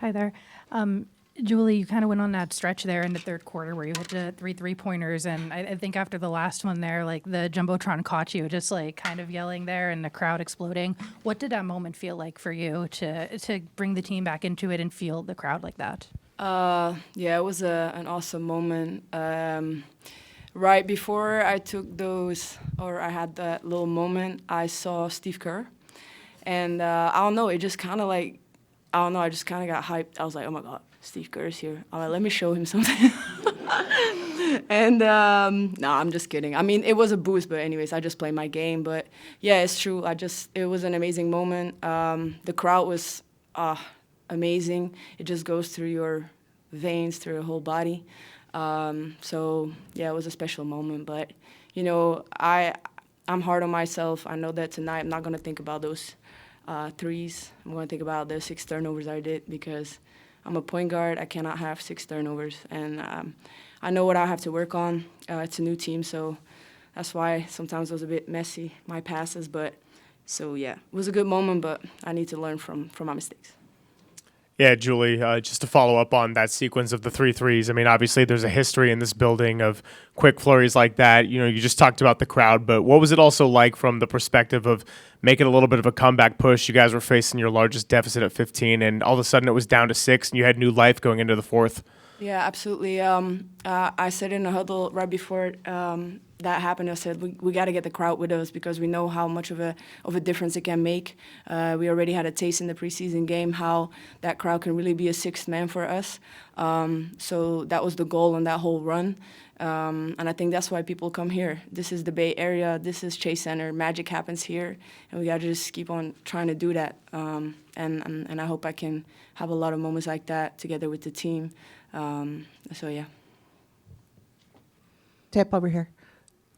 Hi there. Julie, you kind of went on that stretch there in the third quarter where you hit the three-pointers, and I think after the last one there, like the Jumbotron caught you, just like kind of yelling there and the crowd exploding. What did that moment feel like for you to bring the team back into it and feel the crowd like that? Yeah, it was an awesome moment. Right before I took those, or I had that little moment, I saw Steve Kerr, and I don't know, it just kind of like, I don't know, I just kind of got hyped. I was like, oh my God, Steve Kerr's here. I'm like, let me show him something. And no, I'm just kidding. I mean, it was a boost, but anyways, I just played my game. But yeah, it's true. It was an amazing moment. The crowd was amazing. It just goes through your veins, through your whole body. So yeah, it was a special moment. But you know, I'm hard on myself. I know that tonight I'm not gonna think about those threes. I'm gonna think about the 6 turnovers I did because I'm a point guard. I cannot have 6 turnovers, and I know what I have to work on. It's a new team, so that's why sometimes it was a bit messy, my passes. But so yeah, it was a good moment, but I need to learn from my mistakes. Yeah, Julie, just to follow up on that sequence of the three threes. I mean, obviously there's a history in this building of quick flurries like that. You know, you just talked about the crowd, but what was it also like from the perspective of making a little bit of a comeback push? You guys were facing your largest deficit at 15, and all of a sudden it was down to 6, and you had new life going into the fourth. Yeah, absolutely. I said in a huddle right before that happened, I said we got to get the crowd with us because we know how much of a difference it can make. We already had a taste in the preseason game how that crowd can really be a sixth man for us. So that was the goal on that whole run. And I think that's why people come here. This is the Bay Area. This is Chase Center. Magic happens here, and we got to just keep on trying to do that. And I hope I can have a lot of moments like that together with the team. So yeah. Tip over here.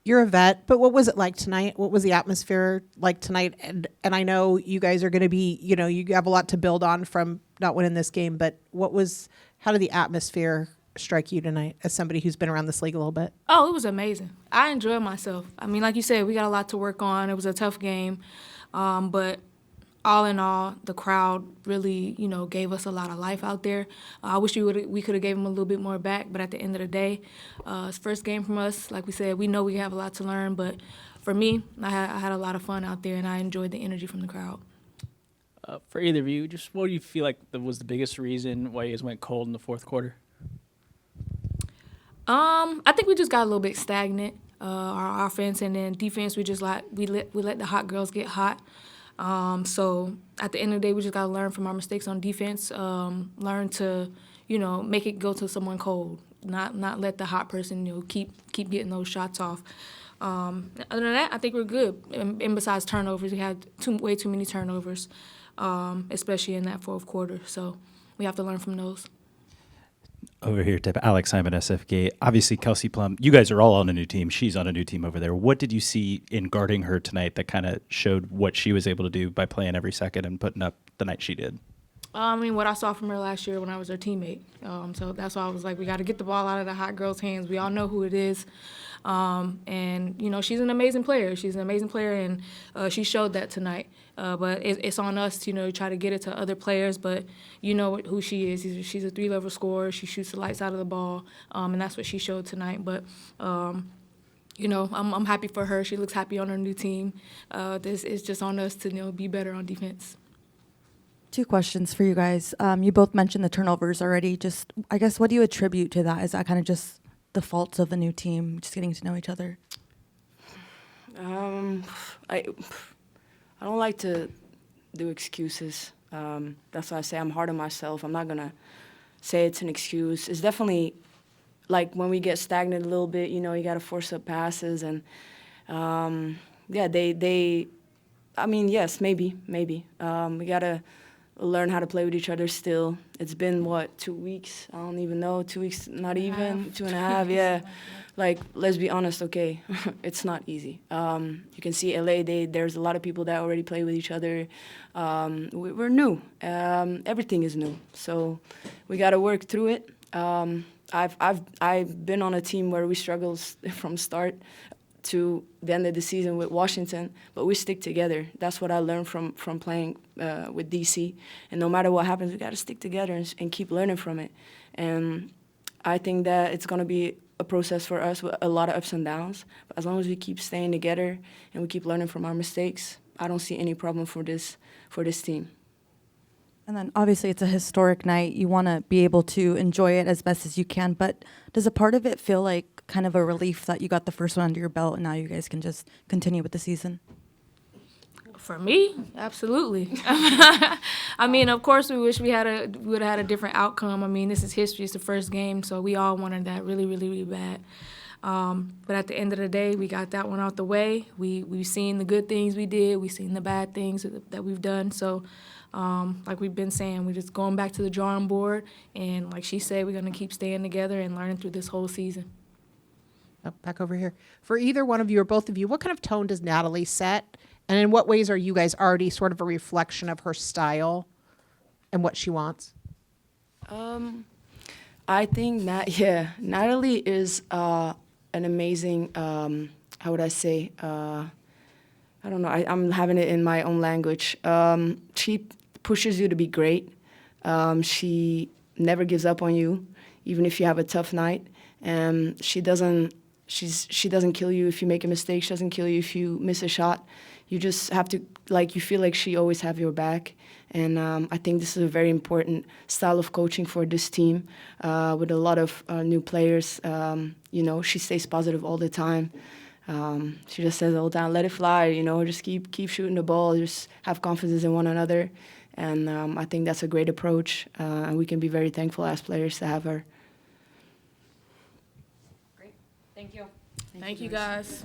You're a vet, but what was it like tonight? What was the atmosphere like tonight? And I know you guys are going to be, you know, you have a lot to build on from not winning this game, but how did the atmosphere strike you tonight as somebody who's been around this league a little bit? Oh, it was amazing. I enjoyed myself. I mean, like you said, we got a lot to work on. It was a tough game, but all in all, the crowd really, gave us a lot of life out there. I wish we could have gave them a little bit more back, but at the end of the day, it's first game from us. Like we said, we know we have a lot to learn, but for me, I had a lot of fun out there, and I enjoyed the energy from the crowd. For either of you, just what do you feel like was the biggest reason why you guys went cold in the fourth quarter? I think we just got a little bit stagnant. Our offense and then defense, we let the hot girls get hot. So at the end of the day, we just got to learn from our mistakes on defense, learn to, make it go to someone cold, not let the hot person, keep getting those shots off. Other than that, I think we're good. And besides turnovers, we had way too many turnovers, especially in that fourth quarter. So we have to learn from those. Over here to Alex Simon, SFK. Obviously, Kelsey Plum, you guys are all on a new team. She's on a new team over there. What did you see in guarding her tonight that kind of showed what she was able to do by playing every second and putting up the night she did? I mean, what I saw from her last year when I was her teammate. So that's why I was like, we got to get the ball out of the hot girl's hands. We all know who it is. And, she's an amazing player. She's an amazing player, and she showed that tonight. But it's on us to, try to get it to other players. But you know who she is. She's a 3-level scorer. She shoots the lights out of the ball, and that's what she showed tonight. But I'm happy for her. She looks happy on her new team. This is just on us to be better on defense. 2 questions for you guys. You both mentioned the turnovers already. Just, I guess, what do you attribute to that? Is that kind of just the faults of the new team, just getting to know each other? I don't like to do excuses. That's why I say I'm hard on myself. I'm not going to say it's an excuse. It's definitely like when we get stagnant a little bit, you got to force up passes. And, yes, maybe. We got to learn how to play with each other still. It's been, 2 weeks? I don't even know. 2 weeks, not even. 2.5, yeah. Like, let's be honest, okay, it's not easy. You can see LA, there's a lot of people that already play with each other. We're new. Everything is new. So we got to work through it. I've been on a team where we struggled from start to the end of the season with Washington, but we stick together. That's what I learned from playing with DC. And no matter what happens, we got to stick together and keep learning from it. And I think that it's going to be a process for us with a lot of ups and downs. But as long as we keep staying together and we keep learning from our mistakes, I don't see any problem for this team. And then obviously it's a historic night. You want to be able to enjoy it as best as you can. But does a part of it feel like kind of a relief that you got the first one under your belt and now you guys can just continue with the season? For me, absolutely. I mean, of course, we wish we would have had a different outcome. I mean, this is history. It's the first game, so we all wanted that really, really, really bad. But at the end of the day, we got that one out the way. We've seen the good things we did. We've seen the bad things that we've done. So, like we've been saying, we're just going back to the drawing board. And like she said, we're going to keep staying together and learning through this whole season. Oh, back over here. For either one of you or both of you, what kind of tone does Natalie set? And in what ways are you guys already sort of a reflection of her style and what she wants? I think Natalie is an amazing, how would I say, I don't know, I'm having it in my own language. She pushes you to be great. She never gives up on you, even if you have a tough night. She doesn't kill you if you make a mistake. She doesn't kill you if you miss a shot. You just have to, you feel like she always have your back. And I think this is a very important style of coaching for this team with a lot of new players. She stays positive all the time. She just says all the time, let it fly, just keep shooting the ball, just have confidence in one another. And I think that's a great approach. And we can be very thankful as players to have her. Great. Thank you. Thank you, guys.